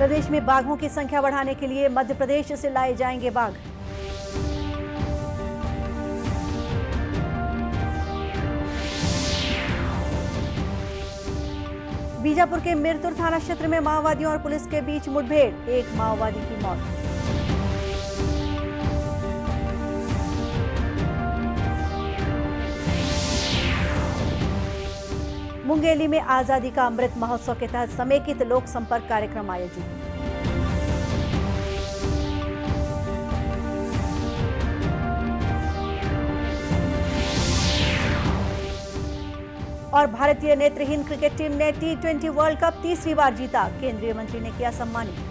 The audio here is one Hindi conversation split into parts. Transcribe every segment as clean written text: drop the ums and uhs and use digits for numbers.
प्रदेश में बाघों की संख्या बढ़ाने के लिए मध्य प्रदेश से लाए जाएंगे बाघ। बीजापुर के मिरतुर थाना क्षेत्र में माओवादियों और पुलिस के बीच मुठभेड़, एक माओवादी की मौत। मुंगेली में आजादी का अमृत महोत्सव के तहत समेकित लोक संपर्क कार्यक्रम आयोजित। और भारतीय नेत्रहीन क्रिकेट टीम ने T20 वर्ल्ड कप तीसरी बार जीता, केंद्रीय मंत्री ने किया सम्मानित।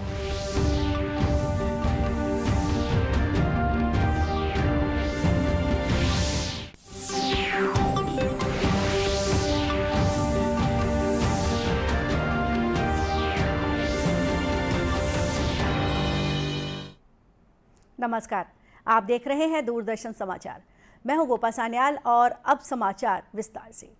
नमस्कार, आप देख रहे हैं दूरदर्शन समाचार। मैं हूं गोपा सान्याल और अब समाचार विस्तार से।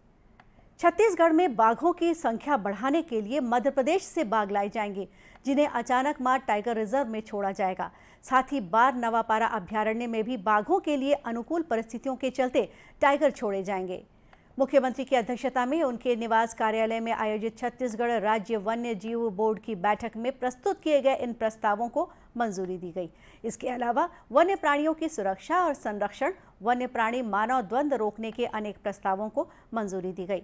छत्तीसगढ़ में बाघों की संख्या बढ़ाने के लिए मध्य प्रदेश से बाघ लाए जाएंगे, जिन्हें अचानक मार टाइगर रिजर्व में छोड़ा जाएगा। साथ ही बार नवापारा अभ्यारण्य में भी बाघों के लिए अनुकूल परिस्थितियों के चलते टाइगर छोड़े जाएंगे। मुख्यमंत्री की अध्यक्षता में उनके निवास कार्यालय में आयोजित छत्तीसगढ़ राज्य वन्य जीव बोर्ड की बैठक में प्रस्तुत किए गए इन प्रस्तावों को मंजूरी दी गई। इसके अलावा वन्य प्राणियों की सुरक्षा और संरक्षण, वन्य प्राणी मानव द्वंद्व रोकने के अनेक प्रस्तावों को मंजूरी दी गई।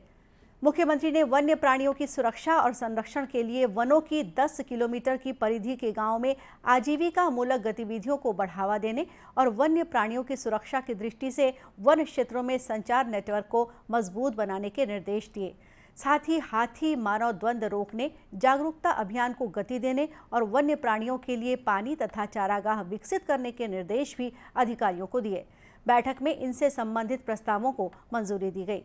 मुख्यमंत्री ने वन्य प्राणियों की सुरक्षा और संरक्षण के लिए वनों की 10 किलोमीटर की परिधि के गांवों में आजीविका मूलक गतिविधियों को बढ़ावा देने और वन्य प्राणियों की सुरक्षा की दृष्टि से वन क्षेत्रों में संचार नेटवर्क को मजबूत बनाने के निर्देश दिए। साथ ही हाथी मानव द्वंद्व रोकने, जागरूकता अभियान को गति देने और वन्य प्राणियों के लिए पानी तथा चारागाह विकसित करने के निर्देश भी अधिकारियों को दिए। बैठक में इनसे संबंधित प्रस्तावों को मंजूरी दी गई।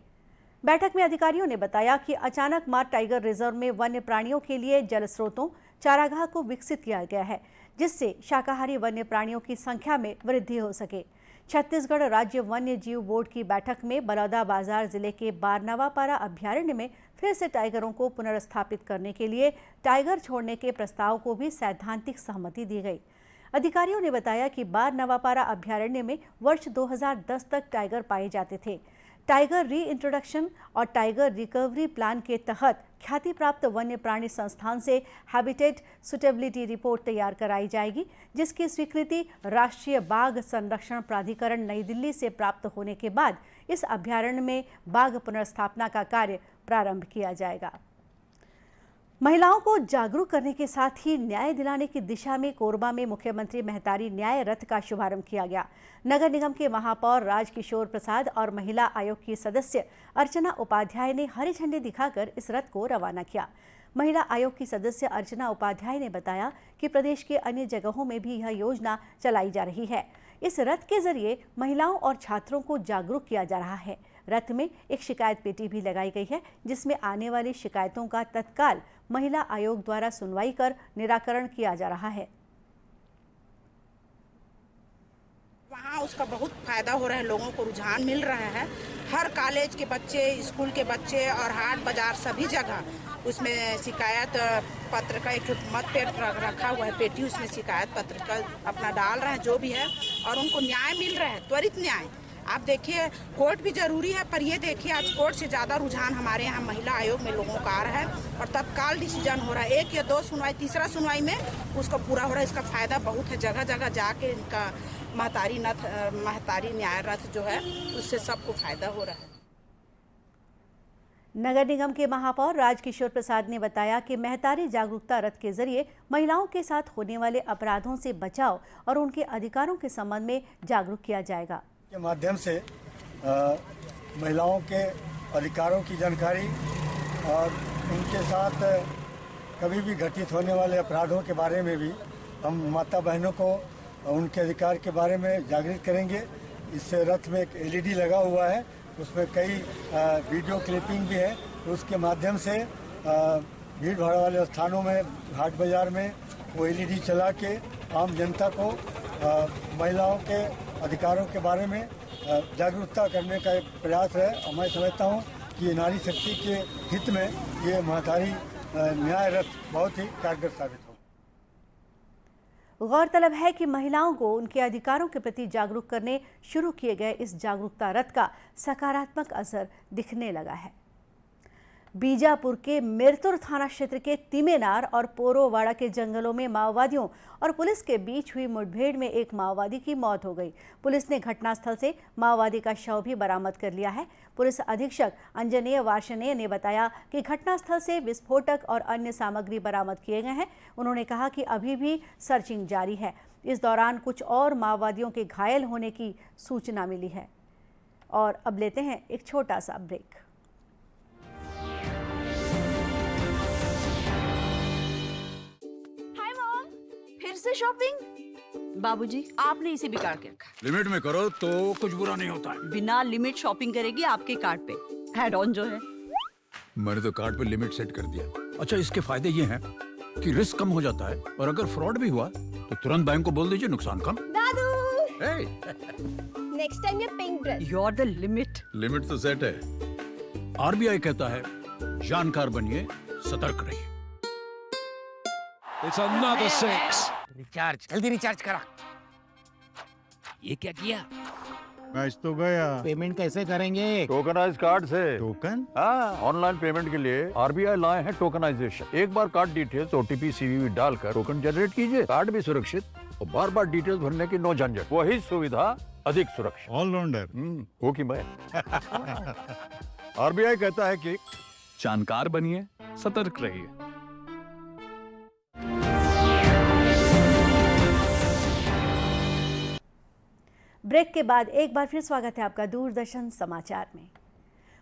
बैठक में अधिकारियों ने बताया कि अचानक मार टाइगर रिजर्व में वन्य प्राणियों के लिए जल स्रोतों, चारागाह को विकसित किया गया है, जिससे शाकाहारी वन्य प्राणियों की संख्या में वृद्धि हो सके। छत्तीसगढ़ राज्य वन्य जीव बोर्ड की बैठक में बलौदाबाजार जिले के बारनवापारा अभ्यारण्य में फिर से टाइगरों को पुनर्स्थापित करने के लिए टाइगर छोड़ने के प्रस्ताव को भी सैद्धांतिक सहमति दी गई। अधिकारियों ने बताया कि बारनवापारा अभ्यारण्य में वर्ष 2010 तक टाइगर पाए जाते थे। टाइगर री इंट्रोडक्शन और टाइगर रिकवरी प्लान के तहत ख्याति प्राप्त वन्य प्राणी संस्थान से हैबिटेट सुटेबिलिटी रिपोर्ट तैयार कराई जाएगी, जिसकी स्वीकृति राष्ट्रीय बाघ संरक्षण प्राधिकरण नई दिल्ली से प्राप्त होने के बाद इस अभ्यारण्य में बाघ पुनर्स्थापना का कार्य प्रारंभ किया जाएगा। महिलाओं को जागरूक करने के साथ ही न्याय दिलाने की दिशा में कोरबा में मुख्यमंत्री महतारी न्याय रथ का शुभारंभ किया गया। नगर निगम के महापौर राजकिशोर प्रसाद और महिला आयोग की सदस्य अर्चना उपाध्याय ने हरी झंडी दिखाकर इस रथ को रवाना किया। महिला आयोग की सदस्य अर्चना उपाध्याय ने बताया कि प्रदेश के अन्य जगहों में भी यह योजना चलाई जा रही है। इस रथ के जरिए महिलाओं और छात्रों को जागरूक किया जा रहा है। रथ में एक शिकायत पेटी भी लगाई गई है, जिसमें आने वाली शिकायतों का तत्काल महिला आयोग द्वारा सुनवाई कर निराकरण किया जा रहा है। वहाँ उसका बहुत फायदा हो रहा है, लोगों को रुझान मिल रहा है। हर कॉलेज के बच्चे, स्कूल के बच्चे और हाट बाजार सभी जगह उसमें शिकायत पत्र का एक मत पेट रखा हुआ है, पेटी, उसमें शिकायत पत्र का अपना डाल रहे हैं जो भी है, और उनको न्याय मिल रहा है, त्वरित न्याय। आप देखिए कोर्ट भी जरूरी है, पर ये देखिए आज कोर्ट से ज़्यादा रुझान हमारे यहाँ महिला आयोग में लोगों का आ रहा है और तत्काल डिसीजन हो रहा है। 1 या 2 सुनवाई, तीसरा सुनवाई में उसको पूरा हो रहा है। इसका फायदा बहुत है, जगह जगह जाके इनका महतारी न्याय रथ जो है उससे सबको फायदा हो रहा है। नगर निगम के महापौर राजकिशोर प्रसाद ने बताया कि महतारी जागरूकता रथ के जरिए महिलाओं के साथ होने वाले अपराधों से बचाव और उनके अधिकारों के संबंध में जागरूक किया जाएगा। के माध्यम से महिलाओं के अधिकारों की जानकारी और उनके साथ कभी भी घटित होने वाले अपराधों के बारे में भी हम माता बहनों को उनके अधिकार के बारे में जागृत करेंगे। इस रथ में एक LED लगा हुआ है, उसमें कई वीडियो क्लिपिंग भी है। तो उसके माध्यम से भीड़ भाड़ वाले स्थानों में, घाट बाजार में वो LED चला के आम जनता को महिलाओं के अधिकारों के बारे में जागरूकता करने का एक प्रयास है। मैं समझता हूँ कि नारी शक्ति के हित में ये महतारी न्याय रथ बहुत ही कारगर साबित हो। गौरतलब है कि महिलाओं को उनके अधिकारों के प्रति जागरूक करने शुरू किए गए इस जागरूकता रथ का सकारात्मक असर दिखने लगा है। बीजापुर के मिरतुर थाना क्षेत्र के तिमेनार और पोरोवाड़ा के जंगलों में माओवादियों और पुलिस के बीच हुई मुठभेड़ में एक माओवादी की मौत हो गई। पुलिस ने घटनास्थल से माओवादी का शव भी बरामद कर लिया है। पुलिस अधीक्षक अंजनेय वार्ष्णेय ने बताया कि घटनास्थल से विस्फोटक और अन्य सामग्री बरामद किए गए हैं। उन्होंने कहा कि अभी भी सर्चिंग जारी है। इस दौरान कुछ और माओवादियों के घायल होने की सूचना मिली है। और अब लेते हैं एक छोटा सा ब्रेक। फिर से शॉपिंग? बाबूजी, आपने इसे बिगाड़ के रखा। लिमिट में करो तो कुछ बुरा नहीं होता है। बिना लिमिट शॉपिंग करेगी आपके कार्ड पे ऐड ऑन जो है। मैंने तो कार्ड पे लिमिट सेट कर दिया। अच्छा, इसके फायदे ये हैं कि रिस्क कम हो जाता है और अगर फ्रॉड भी हुआ तो तुरंत बैंक को बोल दीजिए, नुकसान कम। दादू, hey! नेक्स्ट टाइम ये pink dress. You are the limit. Limit तो सेट है। आरबीआई कहता है जानकार बनिए, सतर्क रहिए। It's another six. रिचार्ज, जल्दी रिचार्ज करा। ये क्या किया? मैच तो गया। पेमेंट कैसे करेंगे? टोकनाइज कार्ड से। टोकन? हाँ, ऑनलाइन पेमेंट के लिए आरबीआई लाए हैं टोकनाइजेशन। एक बार कार्ड डिटेल्स, ओटीपी, सीवीवी डालकर टोकन जनरेट कीजिए। कार्ड भी सुरक्षित और बार बार डिटेल्स भरने की नो झंझट। वही सुविधा अधिक सुरक्षित। ऑलराउंडर हो कि मैं। आरबीआई कहता है कि जानकार बनिए, सतर्क रहिए। ब्रेक के बाद एक बार फिर स्वागत है आपका दूरदर्शन समाचार में।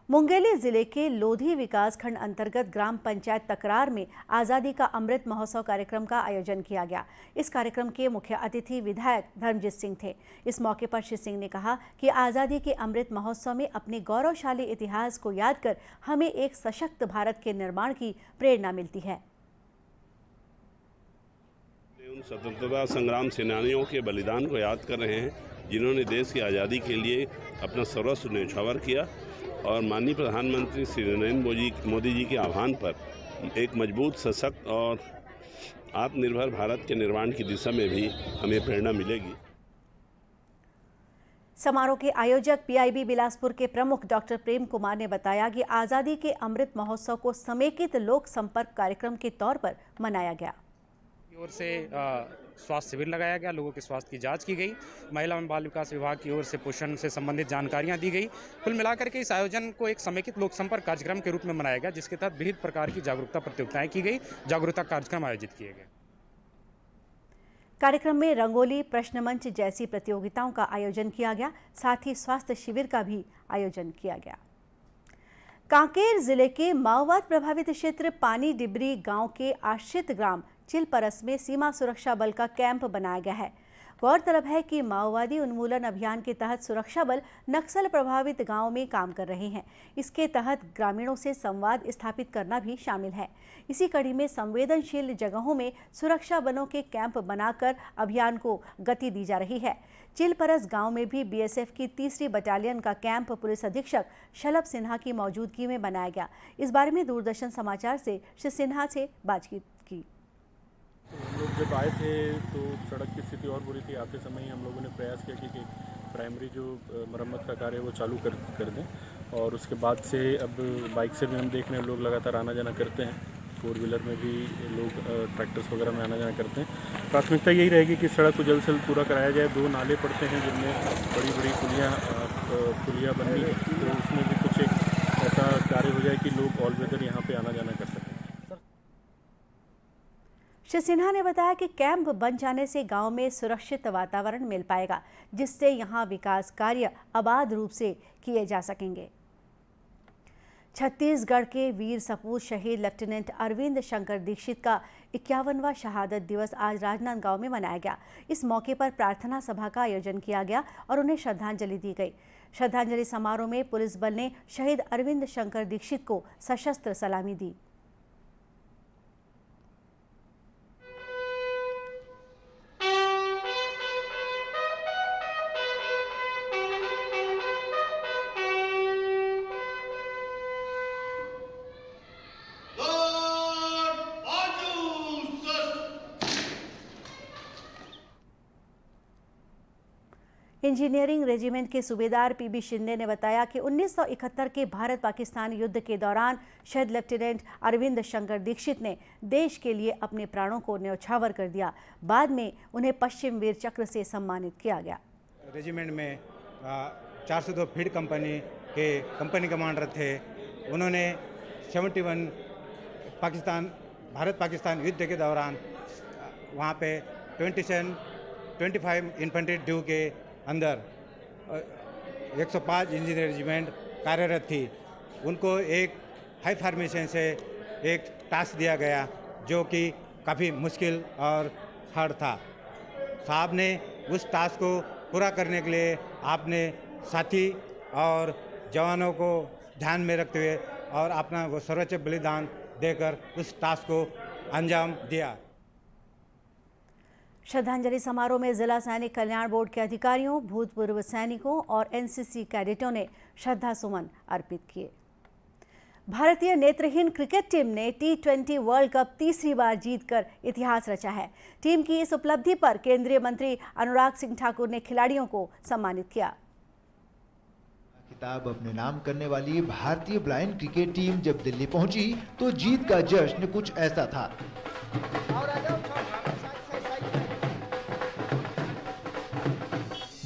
मुंगेली जिले के लोधी विकास खंड अंतर्गत ग्राम पंचायत तकरार में आज़ादी का अमृत महोत्सव कार्यक्रम का आयोजन किया गया। इस कार्यक्रम के मुख्य अतिथि विधायक धर्मजीत सिंह थे। इस मौके पर श्री सिंह ने कहा कि आज़ादी के अमृत महोत्सव में अपने गौरवशाली इतिहास को याद कर हमें एक सशक्त भारत के निर्माण की प्रेरणा मिलती है। उन स्वतंत्रता संग्राम सेनानियों के बलिदान को याद कर रहे हैं जिन्होंने देश की आज़ादी के लिए अपना सर्वस्व न्यौछावर किया और माननीय प्रधानमंत्री श्री नरेंद्र मोदी जी के आह्वान पर एक मजबूत, सशक्त और आत्मनिर्भर भारत के निर्माण की दिशा में भी हमें प्रेरणा मिलेगी। समारोह के आयोजक पीआईबी बिलासपुर के प्रमुख डॉक्टर प्रेम कुमार ने बताया कि आज़ादी के अमृत महोत्सव को समेकित लोक संपर्क कार्यक्रम के तौर पर मनाया गया। ओर से स्वास्थ्य शिविर लगाया गया, लोगों के स्वास्थ्य की जांच की गई, महिला एवं बाल विकास विभाग की ओर से पोषण से संबंधित जानकारियां दी गई। कुल मिलाकर के इस आयोजन को एक समेकित लोक संपर्क कार्यक्रम के रूप में मनाया गया, जिसके तहत विविध प्रकार की जागरूकता प्रतियोगिताएं की गई, जागरूकता कार्यक्रम आयोजित किए गए। कार्यक्रम में रंगोली, प्रश्न मंच जैसी प्रतियोगिताओं का आयोजन किया गया। साथ ही स्वास्थ्य शिविर का भी आयोजन किया गया। कांकेर जिले के माओवाद प्रभावित क्षेत्र पानी डिबरी गांव के आश्रित ग्राम चिलपरस में सीमा सुरक्षा बल का कैंप बनाया गया है। गौरतलब है कि माओवादी उन्मूलन अभियान के तहत सुरक्षा बल नक्सल प्रभावित गांव में काम कर रहे हैं। इसके तहत ग्रामीणों से संवाद स्थापित करना भी शामिल है। इसी कड़ी में संवेदनशील जगहों में सुरक्षा बलों के कैंप बनाकर अभियान को गति दी जा रही है। चिलपरस गांव में भी बीएसएफ की 3री बटालियन का कैंप पुलिस अधीक्षक शलभ सिन्हा की मौजूदगी में बनाया गया। इस बारे में दूरदर्शन समाचार से श्री सिन्हा से बातचीत की। हम लोग जब आए थे तो सड़क की स्थिति और बुरी थी। आते समय ही हम लोगों ने प्रयास किया कि प्राइमरी जो मरम्मत का कार्य है वो चालू कर दें और उसके बाद से अब बाइक से भी हम देख रहे हैं लोग लगातार आना जाना करते हैं। 4 व्हीलर में भी लोग ट्रैक्टर्स वगैरह में आना जाना करते हैं। प्राथमिकता यही रहेगी कि सड़क को जल्द से जल्द पूरा कराया जाए। 2 नाले पड़ते हैं जिनमें बड़ी बड़ी पुलियाँ बननी है, तो उसमें भी कुछ एक ऐसा कार्य हो जाए कि लोग ऑल वेदर यहाँ पर आना जाना कर सकें। श्री सिन्हा ने बताया कि कैंप बन जाने से गांव में सुरक्षित वातावरण मिल पाएगा, जिससे यहां विकास कार्य आबाद रूप से किए जा सकेंगे। छत्तीसगढ़ के वीर सपूत शहीद लेफ्टिनेंट अरविंद शंकर दीक्षित का 51वां शहादत दिवस आज राजनांदगांव में मनाया गया। इस मौके पर प्रार्थना सभा का आयोजन किया गया और उन्हें श्रद्धांजलि दी गई। श्रद्धांजलि समारोह में पुलिस बल ने शहीद अरविंद शंकर दीक्षित को सशस्त्र सलामी दी। इंजीनियरिंग रेजिमेंट के सूबेदार पीबी शिंदे ने बताया कि 1971 के भारत पाकिस्तान युद्ध के दौरान शहीद लेफ्टिनेंट अरविंद शंकर दीक्षित ने देश के लिए अपने प्राणों को न्यौछावर कर दिया। बाद में उन्हें पश्चिम वीर चक्र से सम्मानित किया गया। रेजिमेंट में 402 फील्ड कंपनी के कंपनी कमांडर थे। उन्होंने 71 भारत पाकिस्तान युद्ध के दौरान वहाँ पे 25 इन्फेंट्री ड्यू के अंदर 105 इंजीनियर रेजिमेंट कार्यरत थी। उनको एक हाई फॉर्मेशन से एक टास्क दिया गया जो कि काफ़ी मुश्किल और हार्ड था। साहब ने उस टास्क को पूरा करने के लिए आपने साथी और जवानों को ध्यान में रखते हुए और अपना वो सर्वोच्च बलिदान देकर उस टास्क को अंजाम दिया। श्रद्धांजलि समारोह में जिला सैनिक कल्याण बोर्ड के अधिकारियों, भूतपूर्व सैनिकों और एनसीसी कैडेटों ने श्रद्धा सुमन अर्पित किए। भारतीय नेत्रहीन क्रिकेट टीम ने T20 वर्ल्ड कप तीसरी बार जीतकर इतिहास रचा है। टीम की इस उपलब्धि पर केंद्रीय मंत्री अनुराग सिंह ठाकुर ने खिलाड़ियों को सम्मानित किया। खिताब अपने नाम करने वाली भारतीय ब्लाइंड क्रिकेट टीम जब दिल्ली पहुंची तो जीत का जश्न कुछ ऐसा था।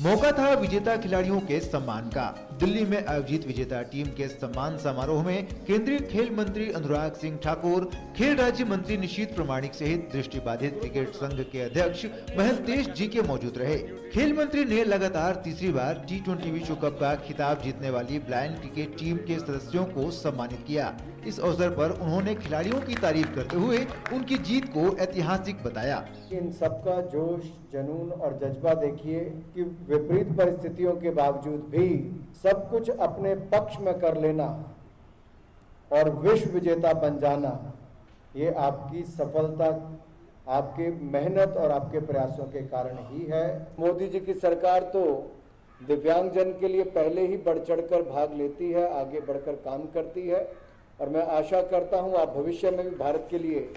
मौका था विजेता खिलाड़ियों के सम्मान का। दिल्ली में आयोजित विजेता टीम के सम्मान समारोह में केंद्रीय खेल मंत्री अनुराग सिंह ठाकुर, खेल राज्य मंत्री निशीथ प्रमाणिक सहित दृष्टिबाधित क्रिकेट संघ के अध्यक्ष महंतेश जी के मौजूद रहे। खेल मंत्री ने लगातार तीसरी बार T20 विश्व कप का खिताब जीतने वाली ब्लाइंड क्रिकेट टीम के सदस्यों को सम्मानित किया। इस अवसर पर उन्होंने खिलाड़ियों की तारीफ करते हुए उनकी जीत को ऐतिहासिक बताया। इन सबका जोश, जुनून और जज्बा देखिए कि विपरीत परिस्थितियों के बावजूद भी सब कुछ अपने पक्ष में कर लेना और विश्व विजेता बन जाना, ये आपकी सफलता, आपके मेहनत और आपके प्रयासों के कारण ही है। मोदी जी की सरकार तो दिव्यांगजन के लिए पहले ही बढ़ चढ़कर भाग लेती है, आगे बढ़कर काम करती है और मैं आशा करता हूं आप भविष्य में भी भारत के लिए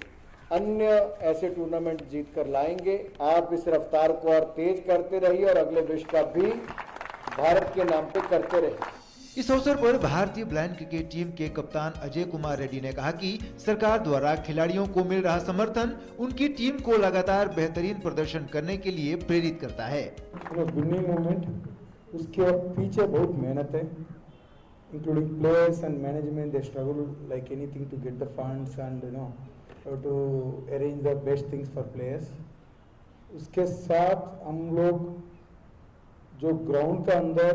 अन्य ऐसे टूर्नामेंट जीत कर लाएंगे। आप इस रफ्तार को और तेज करते रहिए और अगले विश्व कप भी भारत के नाम पे करते रहिए। इस अवसर पर भारतीय ब्लाइंड क्रिकेट टीम के कप्तान अजय कुमार रेड्डी ने कहा कि सरकार द्वारा खिलाड़ियों को मिल रहा समर्थन उनकी टीम को लगातार बेहतरीन प्रदर्शन करने के लिए प्रेरित करता है। विनिंग मोमेंट, उसके पीछे बहुत मेहनत है, including players and management. They struggle like anything to get the funds and to arrange the best things for players. उसके साथ हम लोग जो ग्राउंड के अंदर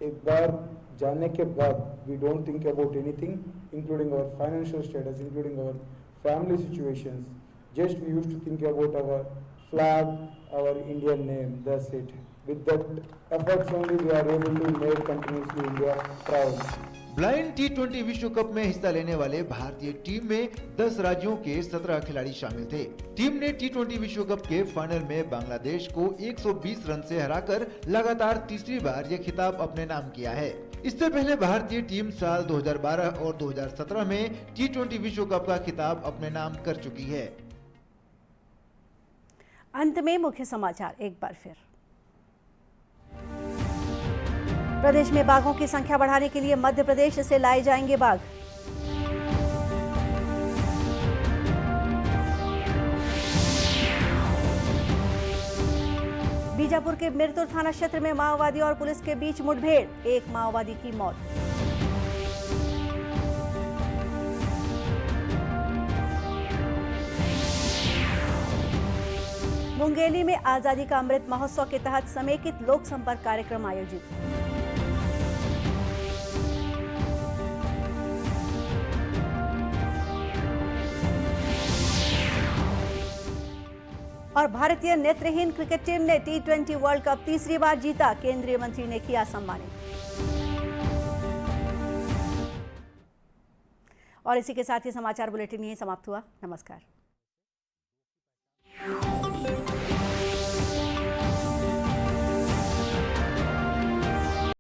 एक बार जाने के बाद we don't think about anything, including our financial status, including our family situations. Just we used to think about our flag, our Indian name. That's it. With that efforts only we are able to make continuously India proud. Blind T20 विश्व कप में हिस्सा लेने वाले भारतीय टीम में 10 राज्यों के 17 खिलाड़ी शामिल थे। टीम ने T20 विश्व कप के फाइनल में बांग्लादेश को 120 रन से हराकर लगातार तीसरी बार यह खिताब अपने नाम किया है। इससे पहले भारतीय टीम साल 2012 और 2017 में T20 विश्व कप का खिताब अपने नाम कर चुकी है। अंत में मुख्य समाचार एक बार फिर। प्रदेश में बाघों की संख्या बढ़ाने के लिए मध्य प्रदेश से लाए जाएंगे बाघ। बीजापुर के मिरतुर थाना क्षेत्र में माओवादी और पुलिस के बीच मुठभेड़, एक माओवादी की मौत। मुंगेली में आजादी का अमृत महोत्सव के तहत समेकित लोक संपर्क कार्यक्रम आयोजित। और भारतीय नेत्रहीन क्रिकेट टीम ने T20 वर्ल्ड कप तीसरी बार जीता, केंद्रीय मंत्री ने किया सम्मानित। और इसी के साथ ही समाचार बुलेटिन यहीं समाप्त हुआ। नमस्कार।